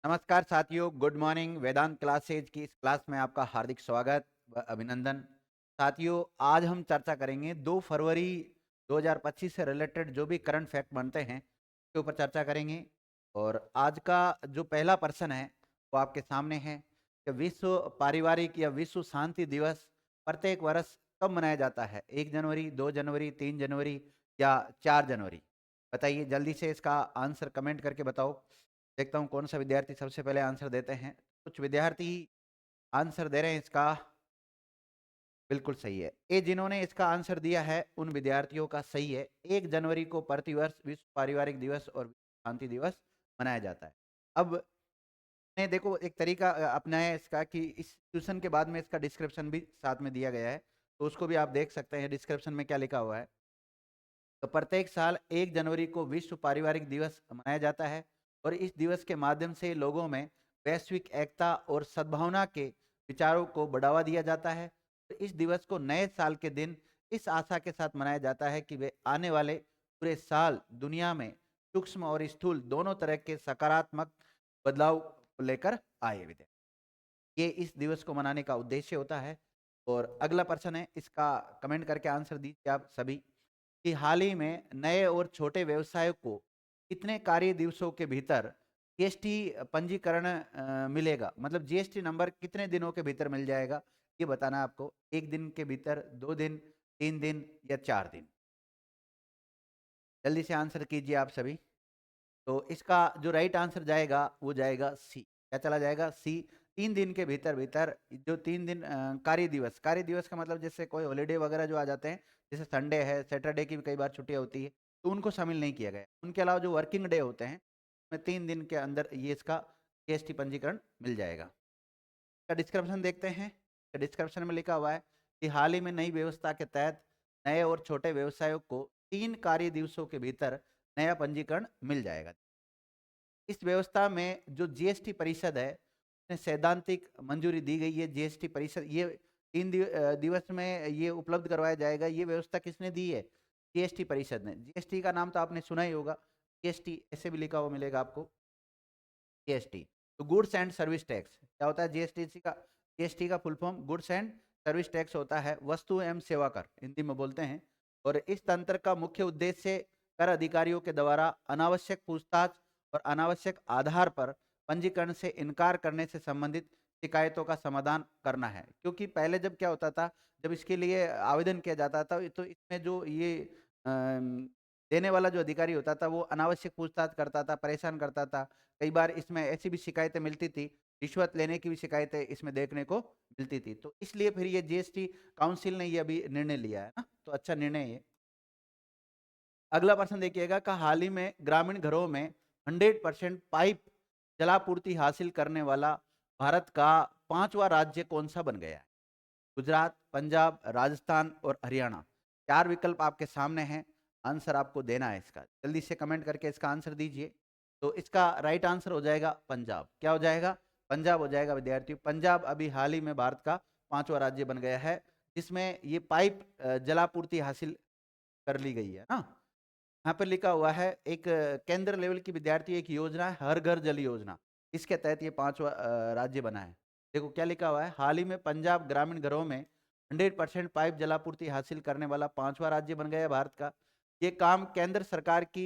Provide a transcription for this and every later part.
नमस्कार साथियों, good morning. वेदांत classes की इस क्लास में आपका हार्दिक स्वागत व अभिनंदन। साथियों, आज हम चर्चा करेंगे 2 फरवरी 2025 से रिलेटेड जो भी करंट फैक्ट बनते हैं उसके ऊपर चर्चा करेंगे। और आज का जो पहला प्रश्न है वो आपके सामने है कि विश्व पारिवारिक या विश्व शांति दिवस प्रत्येक वर्ष कब मनाया जाता है? 1 जनवरी, 2 जनवरी, 3 जनवरी या 4 जनवरी? बताइए जल्दी से, इसका आंसर कमेंट करके बताओ। देखता हूँ कौन सा विद्यार्थी सबसे पहले आंसर देते हैं। कुछ विद्यार्थी आंसर दे रहे हैं इसका। बिल्कुल सही है। ये जिन्होंने इसका आंसर दिया है उन विद्यार्थियों का सही है। 1 जनवरी को प्रतिवर्ष विश्व पारिवारिक दिवस और विश्व शांति दिवस मनाया जाता है। अब ने देखो एक तरीका अपनाया है इसका कि इस ट्यूशन के बाद में इसका डिस्क्रिप्शन भी साथ में दिया गया है, तो उसको भी आप देख सकते हैं डिस्क्रिप्शन में क्या लिखा हुआ है। तो प्रत्येक साल 1 जनवरी को विश्व पारिवारिक दिवस मनाया जाता है और इस दिवस के माध्यम से लोगों में वैश्विक एकता और सद्भावना के विचारों को बढ़ावा दिया जाता है। तो इस दिवस को नए साल के दिन इस आशा के साथ मनाया जाता है कि वे आने वाले पूरे साल दुनिया में सूक्ष्म और स्थूल दोनों तरह के सकारात्मक बदलाव लेकर आए। ये इस दिवस को मनाने का उद्देश्य होता है। और अगला प्रश्न है, इसका कमेंट करके आंसर दीजिए आप सभी कि हाल ही में नए और छोटे व्यवसायों को कितने कार्य दिवसों के भीतर जीएसटी पंजीकरण मिलेगा? मतलब जीएसटी नंबर कितने दिनों के भीतर मिल जाएगा, ये बताना है आपको। 1 दिन के भीतर, 2 दिन, 3 दिन या 4 दिन? जल्दी से आंसर कीजिए आप सभी। तो इसका जो राइट आंसर जाएगा वो जाएगा सी। क्या चला जाएगा? सी। 3 दिन के भीतर भीतर जो 3 दिन कार्य दिवस का मतलब जैसे कोई हॉलीडे वगैरह जो आ जाते हैं, जैसे संडे है, सैटरडे की भी कई बार छुट्टियां होती है, तो उनको शामिल नहीं किया गया। उनके अलावा जो वर्किंग डे होते हैं उसमें 3 दिन के अंदर ये इसका जीएसटी पंजीकरण मिल जाएगा। का डिस्क्रिप्शन देखते हैं। डिस्क्रिप्शन में लिखा हुआ है कि हाल ही में नई व्यवस्था के तहत नए और छोटे व्यवसायों को 3 कार्य दिवसों के भीतर नया पंजीकरण मिल जाएगा। इस व्यवस्था में जो जीएसटी परिषद है उसने सैद्धांतिक मंजूरी दी गई है। जीएसटी परिषद ये 3 दिवस में ये उपलब्ध करवाया जाएगा। ये व्यवस्था किसने दी है? जीएसटी परिषद ने। जीएसटी का नाम तो आपने सुना ही होगा। जीएसटी ऐसे भी लिखा हुआ मिलेगा आपको, जीएसटी। तो गुड्स एंड सर्विस टैक्स क्या होता है? जीएसटी का full form goods and service tax होता है, वस्तु एवं सेवा कर हिंदी में बोलते हैं। और इस तंत्र का मुख्य उद्देश्य कर अधिकारियों के द्वारा अनावश्यक पूछताछ और अनावश्यक आधार पर पंजीकरण से इनकार करने से संबंधित शिकायतों का समाधान करना है। क्योंकि पहले जब क्या होता था, जब इसके लिए आवेदन किया जाता था तो इसमें जो ये देने वाला जो अधिकारी होता था वो अनावश्यक पूछताछ करता था, परेशान करता था। कई बार इसमें ऐसी भी शिकायतें मिलती थी, रिश्वत लेने की भी शिकायतें इसमें देखने को मिलती थी। तो इसलिए फिर ये जीएसटी काउंसिल ने ये अभी निर्णय लिया है ना, तो अच्छा निर्णय है ये। अगला प्रश्न देखिएगा कि हाल ही में ग्रामीण घरों में 100% पाइप जलापूर्ति हासिल करने वाला भारत का 5वां राज्य कौन सा बन गया है? गुजरात, पंजाब, राजस्थान और हरियाणा। 4 विकल्प आपके सामने हैं। आंसर आपको देना है इसका। जल्दी से कमेंट करके इसका आंसर दीजिए। तो इसका राइट आंसर हो जाएगा पंजाब। क्या हो जाएगा? पंजाब हो जाएगा विद्यार्थी। पंजाब अभी हाल ही में भारत का 5वां राज्य बन गया है जिसमें ये पाइप जलापूर्ति हासिल कर ली गई है ना। यहाँ पर लिखा हुआ है एक केंद्र लेवल की विद्यार्थी एक योजना है, हर घर जल योजना। इसके तहत ये 5वां राज्य बना है। देखो क्या लिखा हुआ है, हाल ही में पंजाब ग्रामीण घरों में 100% पाइप जलापूर्ति हासिल करने वाला 5वां राज्य बन गया है भारत का। ये काम केंद्र सरकार की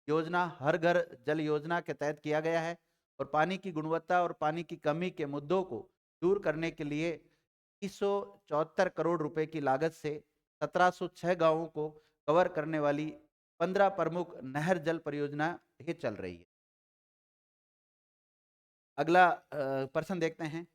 योजना हर घर जल योजना के तहत किया गया है और पानी की गुणवत्ता और पानी की कमी के मुद्दों को दूर करने के लिए 374 करोड़ रुपए की लागत से 1706 गांवों को कवर करने वाली 15 प्रमुख नहर जल परियोजना ये चल रही है। अगला प्रश्न देखते हैं।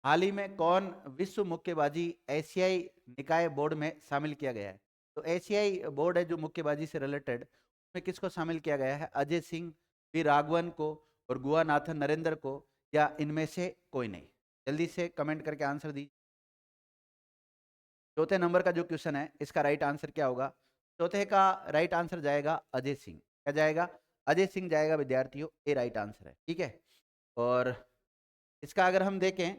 हाल ही में कौन विश्व मुक्केबाजी एशियाई निकाय बोर्ड में शामिल किया गया है? तो एशियाई बोर्ड है जो मुक्केबाजी से रिलेटेड, उसमें किसको शामिल किया गया है? अजय सिंह, वी राघवन को और गुआनाथन नरेंद्र को, या इनमें से कोई नहीं? जल्दी से कमेंट करके आंसर दीजिए। चौथे नंबर का जो क्वेश्चन है इसका राइट आंसर क्या होगा? चौथे का राइट आंसर जाएगा अजय सिंह। क्या जाएगा? अजय सिंह जाएगा विद्यार्थियों, ये राइट आंसर है। ठीक है। और इसका अगर हम देखें,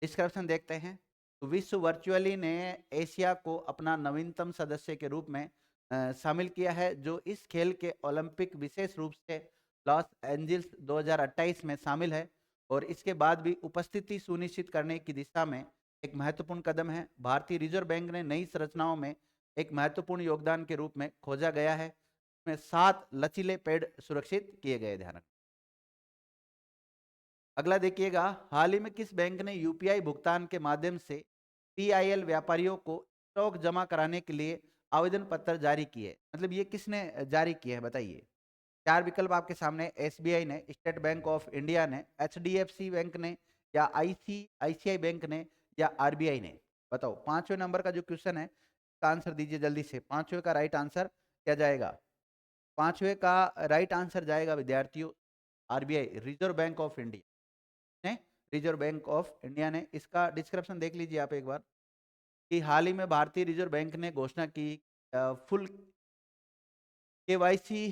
डिस्क्रिप्शन देखते हैं, तो विश्व वर्चुअली ने एशिया को अपना नवीनतम सदस्य के रूप में शामिल किया है जो इस खेल के ओलंपिक विशेष रूप से लॉस एंजिल्स 2028 में शामिल है। और इसके बाद भी उपस्थिति सुनिश्चित करने की दिशा में एक महत्वपूर्ण कदम है। भारतीय रिजर्व बैंक ने नई संरचनाओं में एक महत्वपूर्ण योगदान के रूप में खोजा गया है। इसमें 7 लचीले पेड़ सुरक्षित किए गए। ध्यान रखना। अगला देखिएगा, हाल ही में किस बैंक ने यूपीआई भुगतान के माध्यम से पीआईएल व्यापारियों को स्टॉक जमा कराने के लिए आवेदन पत्र जारी किए? मतलब ये किसने जारी किए हैं बताइए। 4 विकल्प आपके सामने, एसबीआई ने, स्टेट बैंक ऑफ इंडिया ने, एचडीएफसी बैंक ने, या आईसीआईसीआई बैंक ने, या आरबीआई ने। बताओ 5वें नंबर का जो क्वेश्चन है, इसका आंसर दीजिए जल्दी से। 5वें का राइट आंसर क्या जाएगा? 5वें का राइट आंसर जाएगा विद्यार्थियों RBI, reserve bank of India ने, रिजर्व बैंक ऑफ इंडिया ने। इसका डिस्क्रिप्शन देख लीजिए आप एक बार, कि हाल ही में भारतीय रिजर्व बैंक ने घोषणा की फुल केवाईसी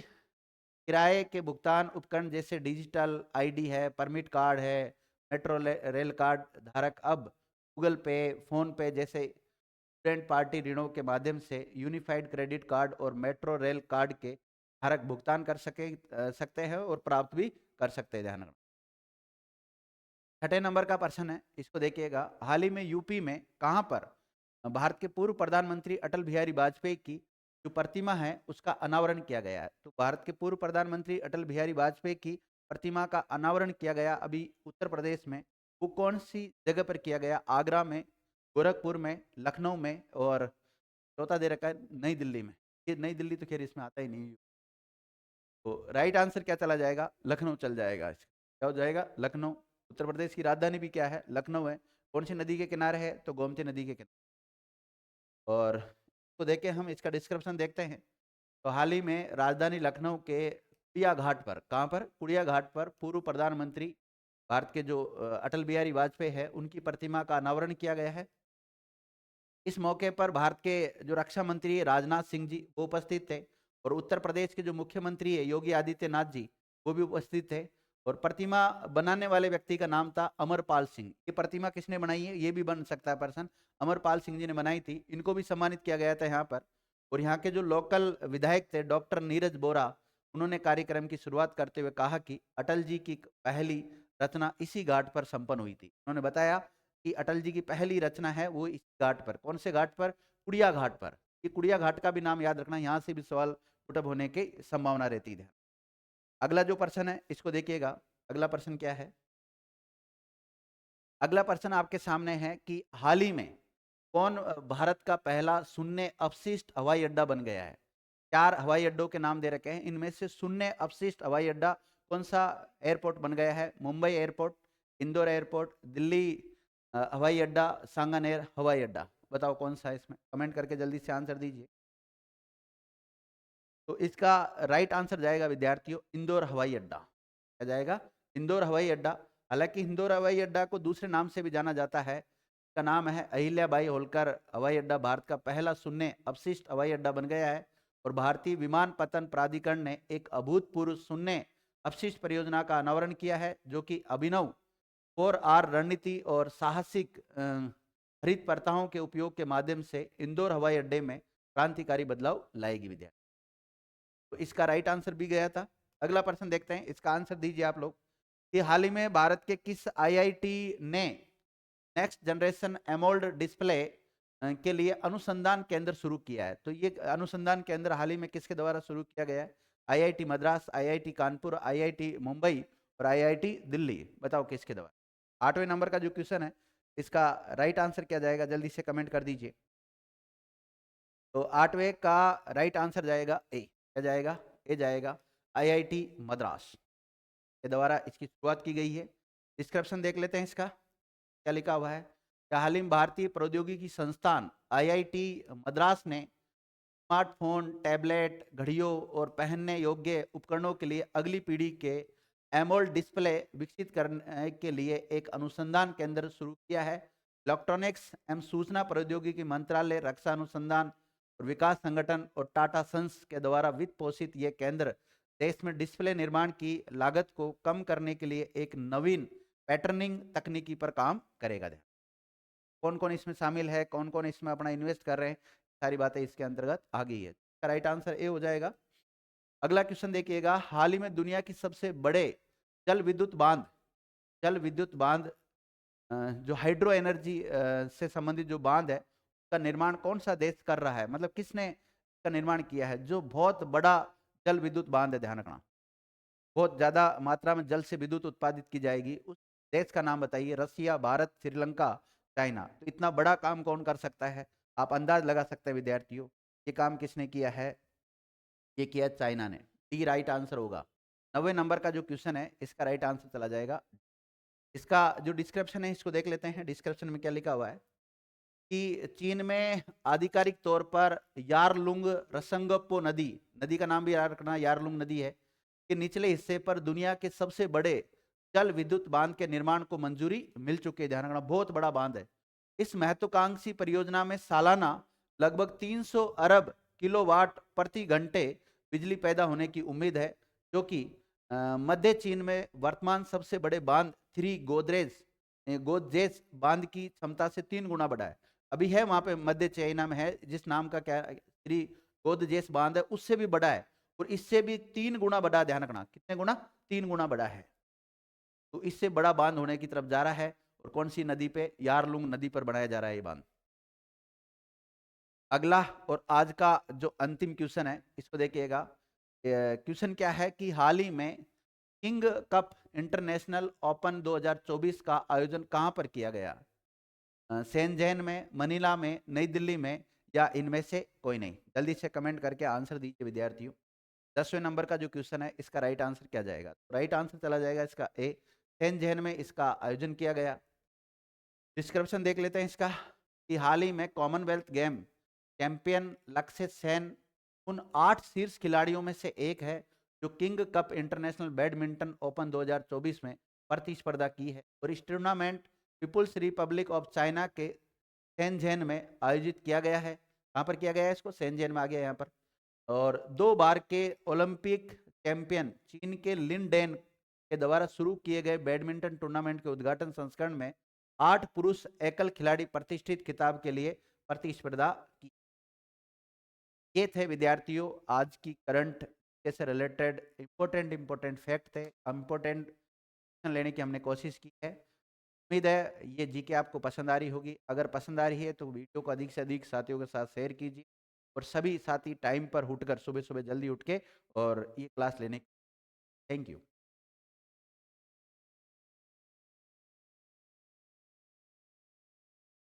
किराए के भुगतान उपकरण जैसे डिजिटल आईडी है, परमिट कार्ड है, मेट्रो रेल कार्ड धारक अब गूगल पे, फोन पे जैसे स्टूडेंट पार्टी ऋणों के माध्यम से यूनिफाइड क्रेडिट कार्ड और मेट्रो रेल कार्ड के धारक भुगतान कर सकते हैं और प्राप्त भी कर सकते हैं। ध्यान रखना। 6 नंबर का प्रश्न है, इसको देखिएगा। हाल ही में यूपी में कहां पर भारत के पूर्व प्रधानमंत्री अटल बिहारी वाजपेयी की जो प्रतिमा है उसका अनावरण किया गया है? तो भारत के पूर्व प्रधानमंत्री अटल बिहारी वाजपेयी की प्रतिमा का अनावरण किया गया अभी उत्तर प्रदेश में। वो कौन सी जगह पर किया गया? आगरा में, गोरखपुर में, लखनऊ में, और चौथा दे रखा है नई दिल्ली में। ये नई दिल्ली तो खैर इसमें आता ही नहीं। तो राइट आंसर क्या चला जाएगा? लखनऊ चल जाएगा। क्या हो जाएगा? लखनऊ। उत्तर प्रदेश की राजधानी भी क्या है? लखनऊ है। कौन सी नदी के किनारे है? तो गोमती नदी के किनारे। और इसको देख के हम इसका डिस्क्रिप्शन देखते हैं। तो हाल ही में राजधानी लखनऊ के कुड़िया घाट पर, कहाँ पर? कुड़िया घाट पर पूर्व प्रधानमंत्री भारत के जो अटल बिहारी वाजपेयी है उनकी प्रतिमा का अनावरण किया गया है। इस मौके पर भारत के जो रक्षा मंत्री राजनाथ सिंह जी वो उपस्थित थे, और उत्तर प्रदेश के जो मुख्यमंत्री है योगी आदित्यनाथ जी वो भी उपस्थित थे। और प्रतिमा बनाने वाले व्यक्ति का नाम था अमरपाल सिंह। ये प्रतिमा किसने बनाई है? ये भी बन सकता है पर्सन, अमरपाल सिंह जी ने बनाई थी। इनको भी सम्मानित किया गया था यहाँ पर। और यहाँ के जो लोकल विधायक थे डॉक्टर नीरज बोरा, उन्होंने कार्यक्रम की शुरुआत करते हुए कहा कि अटल जी की पहली रचना इसी घाट पर संपन्न हुई थी। उन्होंने बताया कि अटल जी की पहली रचना है वो इस घाट पर। कौन से घाट पर? कुड़िया घाट पर। ये कुड़िया घाट का भी नाम याद रखना, यहाँ से भी सवाल पुटअप होने की संभावना रहती है। अगला जो प्रश्न है इसको देखिएगा। अगला प्रश्न क्या है? अगला प्रश्न आपके सामने है कि हाल ही में कौन भारत का पहला शून्य अपशिष्ट हवाई अड्डा बन गया है? 4 हवाई अड्डों के नाम दे रखे हैं, इनमें से शून्य अपशिष्ट हवाई अड्डा कौन सा एयरपोर्ट बन गया है? मुंबई एयरपोर्ट, इंदौर एयरपोर्ट, दिल्ली हवाई अड्डा, सांगानेर हवाई अड्डा। बताओ कौन सा है इसमें? कमेंट करके जल्दी से आंसर दीजिए। तो इसका राइट आंसर जाएगा विद्यार्थियों इंदौर हवाई अड्डा। क्या जाएगा? इंदौर हवाई अड्डा। हालांकि इंदौर हवाई अड्डा को दूसरे नाम से भी जाना जाता है, इसका नाम है अहिल्याबाई होलकर हवाई अड्डा। भारत का पहला शून्य अपशिष्ट हवाई अड्डा बन गया है। और भारतीय विमानपत्तन प्राधिकरण ने एक अभूतपूर्व शून्य अपशिष्ट परियोजना का अनावरण किया है, जो कि अभिनव 4R रणनीति और साहसिक हरित प्रथाओं के उपयोग के माध्यम से इंदौर हवाई अड्डे में क्रांतिकारी बदलाव लाएगी विद्यार्थी। तो इसका राइट आंसर भी गया था। अगला प्रश्न देखते हैं, इसका आंसर दीजिए आप लोग, कि हाल ही में भारत के किस आईआईटी ने नेक्स्ट जनरेशन एमोल्ड डिस्प्ले के लिए अनुसंधान केंद्र शुरू किया है? तो ये अनुसंधान केंद्र हाल ही में किसके द्वारा शुरू किया गया है? IIT Madras, IIT Kanpur, IIT Mumbai और आईआईटी दिल्ली। बताओ किसके द्वारा? 8वें नंबर का जो क्वेश्चन है इसका राइट आंसर क्या जाएगा? जल्दी से कमेंट कर दीजिए। तो 8वें का राइट आंसर जाएगा ए। क्या जाएगा? ए जाएगा, आईआईटी मद्रास के द्वारा इसकी शुरुआत की गई है। डिस्क्रिप्शन देख लेते हैं इसका, क्या लिखा हुआ है। कि हाल ही में भारतीय प्रौद्योगिकी संस्थान आईआईटी मद्रास ने स्मार्टफोन, टैबलेट, घड़ियों और पहनने योग्य उपकरणों के लिए अगली पीढ़ी के एमोल्ड डिस्प्ले विकसित करने के लिए एक अनुसंधान केंद्र शुरू किया है। इलेक्ट्रॉनिक्स एवं सूचना प्रौद्योगिकी मंत्रालय, रक्षा अनुसंधान और विकास संगठन और टाटा सन्स के द्वारा वित्त पोषित ये केंद्र देश में डिस्प्ले निर्माण की लागत को कम करने के लिए एक नवीन पैटर्निंग तकनीकी पर काम करेगा। कौन कौन इसमें शामिल है, कौन कौन इसमें अपना इन्वेस्ट कर रहे हैं, सारी बातें इसके अंतर्गत आ गई है। राइट आंसर ए हो जाएगा। अगला क्वेश्चन देखिएगा, हाल ही में दुनिया की सबसे बड़े जल विद्युत बांध जल विद्युत बांध, जो हाइड्रो एनर्जी से संबंधित जो बांध है उसका निर्माण कौन सा देश कर रहा है, मतलब किसने इसका निर्माण किया है, जो बहुत बड़ा जल विद्युत बांध है, ध्यान रखना, बहुत ज्यादा मात्रा में जल से विद्युत उत्पादित की जाएगी, उस देश का नाम बताइए। रसिया, भारत, श्रीलंका, चाइना। तो इतना बड़ा काम कौन कर सकता है, आप अंदाज लगा सकते हैं विद्यार्थियों, ये काम किसने किया है, ये किया चाइना ने। डी राइट आंसर होगा। 90 नंबर का जो क्वेश्चन है इसका राइट आंसर चला जाएगा। इसका जो डिस्क्रिप्शन है इसको देख लेते हैं। डिस्क्रिप्शन में क्या लिखा हुआ है कि चीन में आधिकारिक तौर पर यारलुंग रसंगप्पो नदी, नदी का नाम भी याद रखना, यारलुंग नदी है, के निचले हिस्से पर दुनिया के सबसे बड़े जल विद्युत बांध के निर्माण को मंजूरी मिल चुकी है। ध्यान रखना, बहुत बड़ा बांध है। इस महत्वाकांक्षी परियोजना में सालाना लगभग 300 अरब किलोवाट प्रति घंटे बिजली पैदा होने की उम्मीद है, जो कि मध्य चीन में वर्तमान सबसे बड़े बांध थ्री गोदरेज बांध की क्षमता से 3 गुना बड़ा है। अभी है वहां पे मध्य चाइना में है, जिस नाम का क्या थ्री गोदरेज बांध है, उससे भी बड़ा है, और इससे भी 3 गुना बड़ा। ध्यान रखना, कितने गुना, 3 गुना बड़ा है। तो इससे बड़ा बांध होने की तरफ जा रहा है, और कौन सी नदी पे, यारलुंग नदी पर बनाया जा रहा है ये बांध। अगला और आज का जो अंतिम क्वेश्चन है इसको देखिएगा। क्वेश्चन क्या है कि हाल ही में किंग कप इंटरनेशनल ओपन 2024 का आयोजन कहां पर किया गया, शेनज़ेन में, मनीला में, नई दिल्ली में, या इनमें से कोई नहीं। जल्दी से कमेंट करके आंसर दीजिए विद्यार्थियों। 10वें नंबर का जो क्वेश्चन है इसका राइट आंसर क्या जाएगा, तो राइट आंसर चला जाएगा इसका ए, शेनज़ेन में इसका आयोजन किया गया। डिस्क्रिप्शन देख लेते हैं इसका कि हाल ही में कॉमनवेल्थ गेम चैंपियन लक्ष्य सेन उन 8 शीर्ष खिलाड़ियों में से एक है जो King Cup International Badminton Open 2024 में प्रतिस्पर्धा की है, और इस tournament People's Republic of China के शेनज़ेन में आयोजित किया गया है। कहाँ पर किया गया है इसको, शेनज़ेन में आ गया यहाँ पर। और 2 बार के ओलंपिक चैंपियन चीन के लिन डेन के द्वारा शुरू किए गए बैडमिंटन टूर्नामेंट के उद्घाटन संस्करण में 8 पुरुष एकल खिलाड़ी प्रतिष्ठित खिताब के लिए प्रतिस्पर्धा की। ये थे विद्यार्थियों आज की करंट से रिलेटेड इंपॉर्टेंट फैक्ट थे, इंपॉर्टेंट लेने की हमने कोशिश की है। उम्मीद है ये जीके आपको पसंद आ रही होगी। अगर पसंद आ रही है तो वीडियो को अधिक से अधिक साथियों के साथ शेयर कीजिए, और सभी साथी टाइम पर उठकर सुबह सुबह जल्दी उठ के और ये क्लास लेने। Thank you.